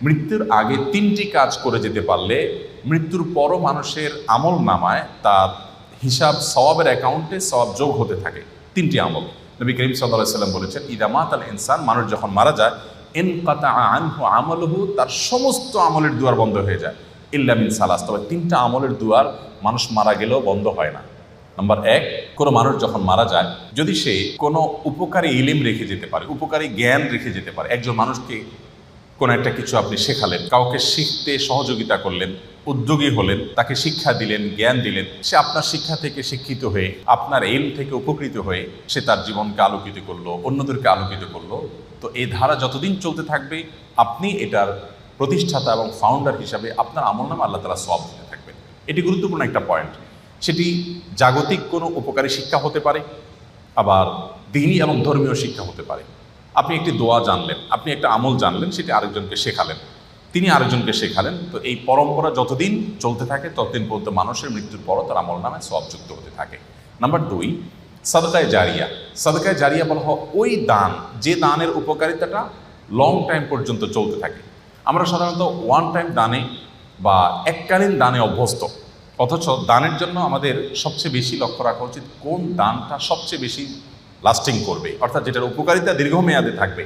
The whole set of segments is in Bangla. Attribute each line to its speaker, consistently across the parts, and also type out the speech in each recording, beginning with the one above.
Speaker 1: মৃত্যুর আগে 3টি কাজ করে যেতে পারলে মৃত্যুর পরও মানুষের আমল নামায় তার হিসাব সওয়াবের অ্যাকাউন্টে সওয়াব যোগ হতে থাকে। 3টি আমল নবী করিম সাল্লাল্লাহু আলাইহি ওয়াসাল্লাম বলেছেন, ইদা মাতাল ইনসান, মানুষ যখন মারা যায়, ইনকাতা আনহু আমালুহু, তার সমস্ত আমলের দুয়ার বন্ধ হয়ে যায়, ইল্লা মিন সালাস, তবে 3টা আমলের দুয়ার মানুষ মারা গেলেও বন্ধ হয় না। নাম্বার 1, কোনো মানুষ যখন মারা যায়, যদি সে কোনো উপকারী ইলিম রেখে যেতে পারে, উপকারী জ্ঞান রেখে যেতে পারে। একজন মানুষকে কোনো একটা কিছু আপনি শেখালেন, কাউকে শিখতে সহযোগিতা করলেন, উদ্যোগী হলেন, তাকে শিক্ষা দিলেন, জ্ঞান দিলেন, সে আপনার শিক্ষা থেকে শিক্ষিত হয়ে, আপনার ইলম থেকে উপকৃত হয়ে সে তার জীবনকে আলোকিত করলো, অন্যদেরকে আলোকিত করলো। তো এই ধারা যতদিন চলতে থাকবে, আপনি এটার প্রতিষ্ঠাতা এবং ফাউন্ডার হিসাবে আপনার আমলনামা আল্লাহ তাআলা সওয়াব দিতে থাকবেন। এটি গুরুত্বপূর্ণ একটা পয়েন্ট। সেটি জাগতিক কোনো উপকারী শিক্ষা হতে পারে, আবার দ্বীনি এবং ধর্মীয় শিক্ষা হতে পারে। আপনি একটি দোয়া জানলেন, আপনি একটা আমল জানলেন, সেটি আরেকজনকে শেখালেন, তিনি আরেকজনকে শেখালেন। তো এই পরম্পরা যতদিন চলতে থাকে ততদিন পর্যন্ত মানুষের মৃত্যুর পরও তার আমল নামে সওয়াব যুক্ত হতে থাকে। নাম্বার 2, সাদকায়ে জারিয়া। সাদকায়ে জারিয়া বলা হয় ওই দান, যে দানের উপকারিতাটা লং টাইম পর্যন্ত চলতে থাকে। আমরা সাধারণত ওয়ান টাইম দানে বা এককালীন দানে অভ্যস্ত, অথচ দানের জন্য আমাদের সবচেয়ে বেশি লক্ষ্য রাখা উচিত কোন দানটা সবচেয়ে বেশি লাস্টিং করবে, অর্থাৎ যেটার উপকারিতা দীর্ঘমেয়াদে থাকবে।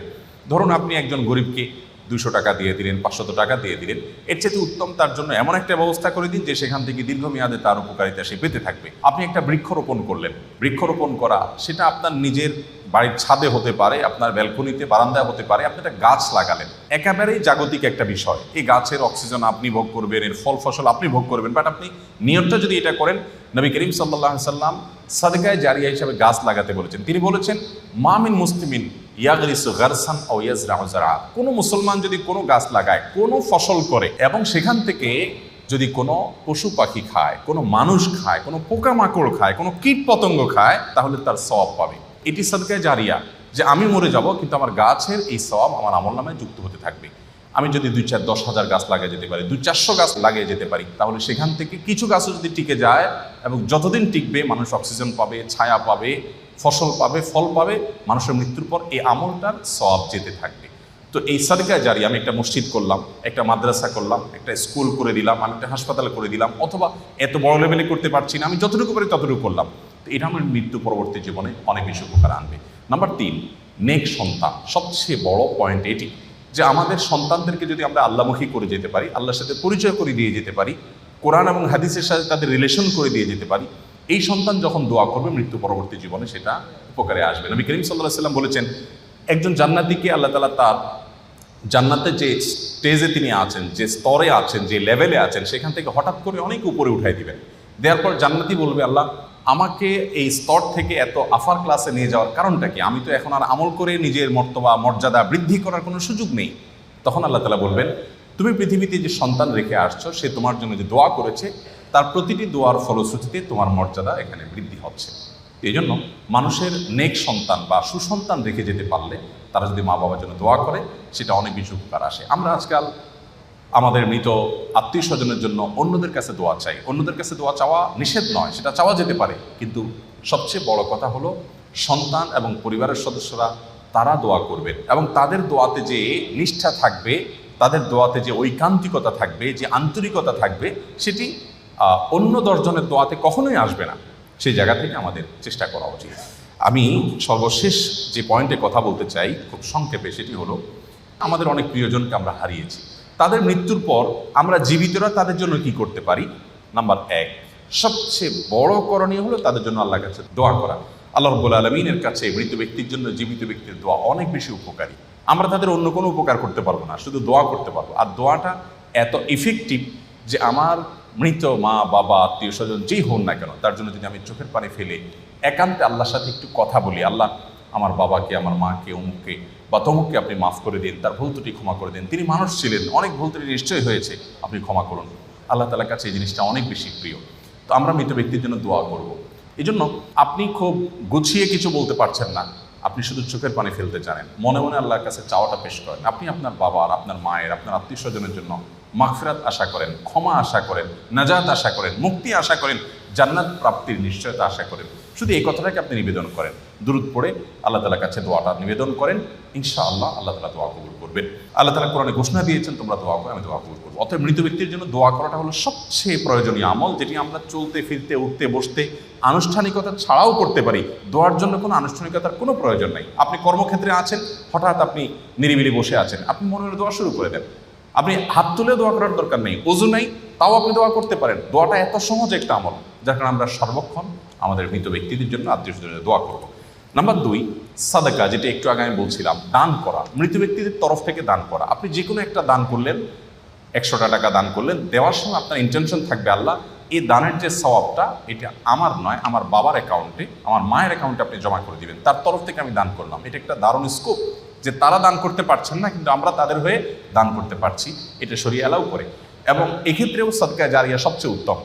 Speaker 1: ধরুন আপনি একজন গরিবকে 200 টাকা দিয়ে দিলেন, 500 টাকা দিয়ে দিলেন, এর চেয়ে উত্তম তার জন্য এমন একটা ব্যবস্থা করে দিন যে সেখান থেকে দীর্ঘমেয়াদে তার উপকারিতা সে পেতে থাকবে। আপনি একটা বৃক্ষরোপণ করলেন, বৃক্ষরোপণ করা সেটা আপনার নিজের বাড়ির ছাদে হতে পারে, আপনার ব্যালকনিতে, বারান্দায় হতে পারে। আপনি একটা গাছ লাগালেন, একেবারেই জাগতিক একটা বিষয়। এই গাছের অক্সিজেন আপনি ভোগ করবেন, এর ফল ফসল আপনি ভোগ করবেন, বাট আপনি নিয়তটা যদি এটা করেন, নবী করিম সাল্লাল্লাহু আলাইহি সাল্লাম সাদকায়ে জারিয়া হিসাবে গাছ লাগাতে বলেছেন। তিনি বলেছেন, মা মিন মুসলিমিন ইয়াগরিসু গারসান আও ইয়াজরাউ যারআ, কোনো মুসলমান যদি কোনো গাছ লাগায়, কোনো ফসল করে, এবং সেখান থেকে যদি কোনো পশু পাখি খায়, কোনো মানুষ খায়, কোনো পোকামাকড় খায়, কোনো কীট পতঙ্গ খায়, তাহলে তার সওয়াব পাবে। এটি সাদকায়ে জারিয়া, যে আমি মরে যাব কিন্তু আমার গাছের এই সওয়াব আমার আমলনামায় যুক্ত হতে থাকবে। আমি যদি 2-4-10,000 গাছ লাগিয়ে যেতে পারি, 200-400 গাছ লাগিয়ে যেতে পারি, তাহলে সেখান থেকে কিছু গাছও যদি টিকে যায়, এবং যতদিন টিকবে মানুষ অক্সিজেন পাবে, ছায়া পাবে, ফসল পাবে, ফল পাবে, মানুষের মৃত্যুর পর এই আমলটার সওয়াব যেতে থাকবে। তো এই সাদকায়ে জারিয়া, আমি একটা মসজিদ করলাম, একটা মাদ্রাসা করলাম, একটা স্কুল করে দিলাম, আমি একটা হাসপাতাল করে দিলাম, অথবা এত বড় লেভেলে করতে পারছি না, আমি যতটুকু পারি ততটুকু করলাম, তো এটা আমার মৃত্যু পরবর্তী জীবনে অনেক বেশি উপকার আনবে। নাম্বার 3, নেক সন্তান। সবচেয়ে বড় পয়েন্ট এটি যে আমাদের সন্তানদেরকে যদি আমরা আল্লাহমুখী করে যেতে পারি, আল্লাহর সাথে পরিচয় করে দিয়ে যেতে পারি, কোরআন এবং হাদিসের সাথে তাদের রিলেশন করে দিয়ে যেতে পারি, এই সন্তান যখন দোয়া করবে মৃত্যু পরবর্তী জীবনে সেটা উপকারে আসবে। নবী করিম সাল্লাল্লাহু আলাইহি ওয়াসাল্লাম বলেছেন, একজন জান্নাতীকে আল্লাহ তাআলা তার জান্নাতে যে স্টেজে তিনি আছেন, যে স্তরে আছেন, যে লেভেলে আছেন, সেখান থেকে হঠাৎ করে অনেক উপরে উঠাই দিবেন। দেওয়ার পর জান্নাতি বলবে, আল্লাহ আমাকে এই স্তর থেকে এত আফার ক্লাসে নিয়ে যাওয়ার কারণটা কি? আমি তো এখন আর আমল করে নিজের মর্তবা মর্যাদা বৃদ্ধি করার কোনো সুযোগ নেই। তখন আল্লাহ তাআলা বলবেন, তুমি পৃথিবীতে যে সন্তান রেখে আসছো, সে তোমার জন্য যে দোয়া করেছে, তার প্রতিটি দোয়ার ফলশ্রুতিতে তোমার মর্যাদা এখানে বৃদ্ধি হচ্ছে। এই জন্য মানুষের নেক সন্তান বা সুসন্তান রেখে যেতে পারলে, তারা যদি মা বাবার জন্য দোয়া করে, সেটা অনেক বেশি উপকার আসে। আমরা আজকাল আমাদের মৃত আত্মীয় স্বজনের জন্য অন্যদের কাছে দোয়া চাই। অন্যদের কাছে দোয়া চাওয়া নিষেধ নয়, সেটা চাওয়া যেতে পারে, কিন্তু সবচেয়ে বড় কথা হলো সন্তান এবং পরিবারের সদস্যরা তারা দোয়া করবেন, এবং তাদের দোয়াতে যে নিষ্ঠা থাকবে, তাদের দোয়াতে যে ঐকান্তিকতা থাকবে, যে আন্তরিকতা থাকবে, সেটি অন্য 10 জনের দোয়াতে কখনোই আসবে না। সেই জায়গা থেকে আমাদের চেষ্টা করা উচিত। আমি সর্বশেষ যে পয়েন্টে কথা বলতে চাই খুব সংক্ষেপে, সেটি হলো আমাদের অনেক প্রিয়জনকে আমরা হারিয়েছি। তাদের মৃত্যুর পর আমরা জীবিতরা তাদের জন্য কি করতে পারি? নাম্বার 1, সবচেয়ে বড় করণীয় হলো তাদের জন্য আল্লাহর কাছে দোয়া করা। আল্লাহ রাব্বুল আলামিনের কাছে মৃত ব্যক্তির জন্য জীবিত ব্যক্তির দোয়া অনেক বেশি উপকারী। আমরা তাদের অন্য কোনো উপকার করতে পারবো না, শুধু দোয়া করতে পারবো। আর দোয়াটা এত ইফেক্টিভ যে আমার মৃত মা বাবা আত্মীয় স্বজন যেই হন না কেন, তার জন্য যদি আমি চোখের পানি ফেলে একান্তে আল্লাহর সাথে একটু কথা বলি, আল্লাহ আমার বাবাকে, আমার মাকে, অমুককে বা তমুককে আপনি মাফ করে দিন, তার ভুল ত্রুটি ক্ষমা করে দিন, তিনি মানুষ ছিলেন, অনেক ভুল ত্রুটি নিশ্চয়ই হয়েছে, আপনি ক্ষমা করুন। আল্লাহ তাআলার কাছে এই জিনিসটা অনেক বেশি প্রিয়। তো আমরা মৃত ব্যক্তির জন্য দোয়া করব। এই জন্য আপনি খুব গুছিয়ে কিছু বলতে পারছেন না, আপনি শুধু চোখের পানি ফেলতে জানেন, মনে মনে আল্লাহর কাছে চাওয়াটা পেশ করেন। আপনি আপনার বাবার, আপনার মায়ের, আপনার আত্মীয় স্বজনের জন্য মাগফিরাত আশা করেন, ক্ষমা আশা করেন, নাজাত আশা করেন, মুক্তি আশা করেন, জান্নাত প্রাপ্তির নিশ্চয়তা আশা করেন। শুধু এই কথাটাকে আপনি নিবেদন করেন, দুরূদ পড়ে আল্লাহ তাআলার কাছে দোয়াটা নিবেদন করেন, ইনশাআল্লাহ আল্লাহ তাআলা দোয়া কবুল করবেন। আল্লাহ তাআলা কোরআনে ঘোষণা দিয়েছেন, তোমরা দোয়া করো, আমি দোয়া কবুল করবো। অতএব মৃত ব্যক্তির জন্য দোয়া করাটা হলো সবচেয়ে প্রয়োজনীয় আমল, যেটি আমরা চলতে ফিরতে উঠতে বসতে আনুষ্ঠানিকতা ছাড়াও করতে পারি। দোয়ার জন্য কোনো আনুষ্ঠানিকতার কোনো প্রয়োজন নাই। আপনি কর্মক্ষেত্রে আছেন, হঠাৎ আপনি নিরিবিলি বসে আছেন, আপনি মনের দোয়া শুরু করে দেন। আপনি হাত তুলে দোয়া করার দরকার নেই, ওযু নাই, তাও আপনি দোয়া করতে পারেন। দোয়াটা এত সহজ একটা আমল, যার কারণে আমরা সর্বক্ষণ আমাদের মৃত ব্যক্তিদের জন্য, আত্মীয় স্বজনের দোয়া করব। নাম্বার 2, সাদাকা, যেটা একটু আগে আমি বলছিলাম, দান করা, মৃত ব্যক্তিদের তরফ থেকে দান করা। আপনি যে কোনো একটা দান করলেন, 100টা টাকা দান করলেন, দেওয়ার সময় আপনার ইন্টেনশন থাকবে আল্লাহ এই দানের যে সওয়াবটা, এটা আমার নয়, আমার বাবার অ্যাকাউন্টে, আমার মায়ের অ্যাকাউন্টে আপনি জমা করে দিবেন, তার তরফ থেকে আমি দান করলাম। এটা একটা দারুণ স্কোপ, যে তারা দান করতে পারছেন না কিন্তু আমরা তাদের হয়ে দান করতে পারছি, এটা শরীয়ত অ্যালাউ করে। এবং এক্ষেত্রেও সাদকা জারিয়া সবচেয়ে উত্তম।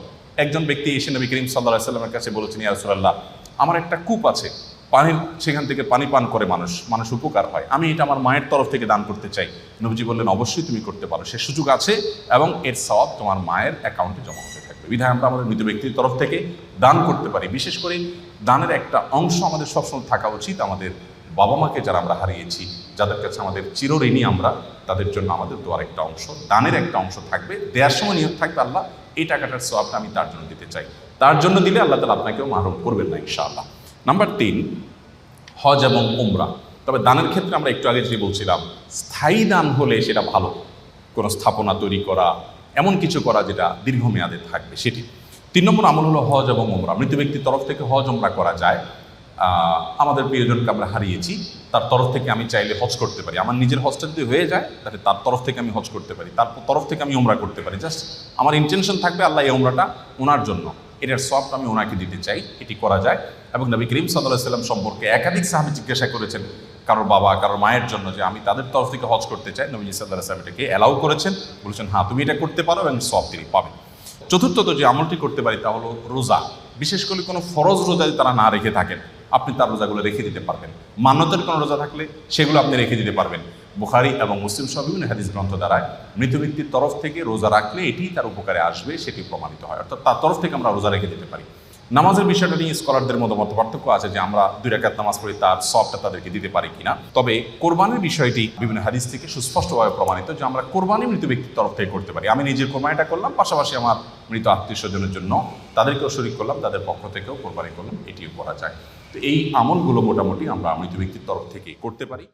Speaker 1: একজন ব্যক্তি এসে নবী করিম সাল্লাল্লাহু আলাইহি ওয়াসাল্লামের কাছে বলেছেন, ইয়া রাসূলুল্লাহ, আমার একটা কূপ আছে, পানির, সেখান থেকে পানি পান করে মানুষ উপকার হয়, আমি এটা আমার মায়ের তরফ থেকে দান করতে চাই। নবীজি বললেন, অবশ্যই তুমি করতে পারো, সে সুযোগ আছে এবং এর সওয়াব তোমার মায়ের অ্যাকাউন্টে জমা হতে থাকবে। বিধায় আমরা আমাদের মৃত ব্যক্তির তরফ থেকে দান করতে পারি। বিশেষ করে দানের একটা অংশ আমাদের সবসময় থাকা উচিত আমাদের বাবা মাকে, যারা আমরা হারিয়েছি, যাদের কাছে আমাদের চিরঋণী আমরা, তাদের জন্য আমাদের দোয়ার একটা অংশ, দানের একটা অংশ থাকবে। দেওয়ার সময় নিয়ত থাকবে, আল্লাহ এই টাকাটার সওয়াবটা আমি তার জন্য দিতে চাই। তার জন্য দিলে আল্লাহ তাআলা আপনাকেও মাহরুম করবেন না ইনশাআল্লাহ। নাম্বার 3, হজ এবং উমরা। তবে দানের ক্ষেত্রে আমরা একটু আগে যে বলছিলাম, স্থায়ী দান হলে সেটা ভালো, কোনো স্থাপনা তৈরি করা, এমন কিছু করা যেটা দীর্ঘমেয়াদে থাকবে, সেটি। 3 নম্বর আমল হলো হজ এবং উমরা। মৃত ব্যক্তির তরফ থেকে হজ উমরা করা যায়। আমাদের প্রিয়জনকে আমরা হারিয়েছি, তার তরফ থেকে আমি চাইলে হজ করতে পারি। আমার নিজের হজটা যদি হয়ে যায়, তাহলে তার তরফ থেকে আমি হজ করতে পারি, তার তরফ থেকে আমি উমরা করতে পারি। জাস্ট আমার ইন্টেনশন থাকবে আল্লাহ এই উমরাটা ওনার জন্য, এটার সওয়াবটা আমি ওনাকে দিতে চাই, এটি করা যায়। এবং নবী করিম সাল্লাল্লাহু আলাইহি ওয়াসাল্লাম সম্পর্কে একাধিক সাহাবী জিজ্ঞাসা করেছেন কারোর বাবা, কারোর মায়ের জন্য, যে আমি তাদের তরফ থেকে হজ করতে চাই। নবী সাল্লাল্লাহু আলাইহি ওয়াসাল্লাম এটাকে অ্যালাউ করেছেন, বলেছেন হ্যাঁ তুমি এটা করতে পারো এবং সওয়াব তিনি পাবেন। চতুর্থত যে আমলটি করতে পারি তা হলো রোজা। বিশেষ করে কোনো ফরজ রোজা যদি তারা না রেখে থাকেন, আপনি তার রোজাগুলো রেখে দিতে পারবেন। মান্যতের কোনো রোজা থাকলে সেগুলো আপনি রেখে দিতে পারবেন। বুখারী এবং মুসলিম সহ বিভিন্ন হাদিস গ্রন্থ দ্বারা মৃত ব্যক্তির তরফ থেকে রোজা রাখলে এটি তার উপকারে আসবে, সেটি প্রমাণিত হয়। অর্থাৎ তার তরফ থেকে আমরা রোজা রেখে দিতে পারি। নামাজের বিষয়টা নিয়ে স্কলারদের মধ্যে পার্থক্য আছে, যে আমরা 2 রাকাত নামাজ পড়ি, তার সওয়াবটা তাদেরকে দিতে পারি কিনা। তবে কোরবানির বিষয়টি বিভিন্ন হাদিস থেকে সুস্পষ্টভাবে প্রমাণিত, যে আমরা কোরবানি মৃত ব্যক্তির তরফ থেকে করতে পারি। আমি নিজের কোরবানিটা করলাম, পাশাপাশি আমার মৃত আত্মীয় স্বজনের জন্য তাদেরকেও শরীক করলাম, তাদের পক্ষ থেকেও কোরবানি করলাম, এটিও করা যায়। তো এই আমলগুলো মোটামুটি আমরা মৃত ব্যক্তির তরফ থেকে করতে পারি।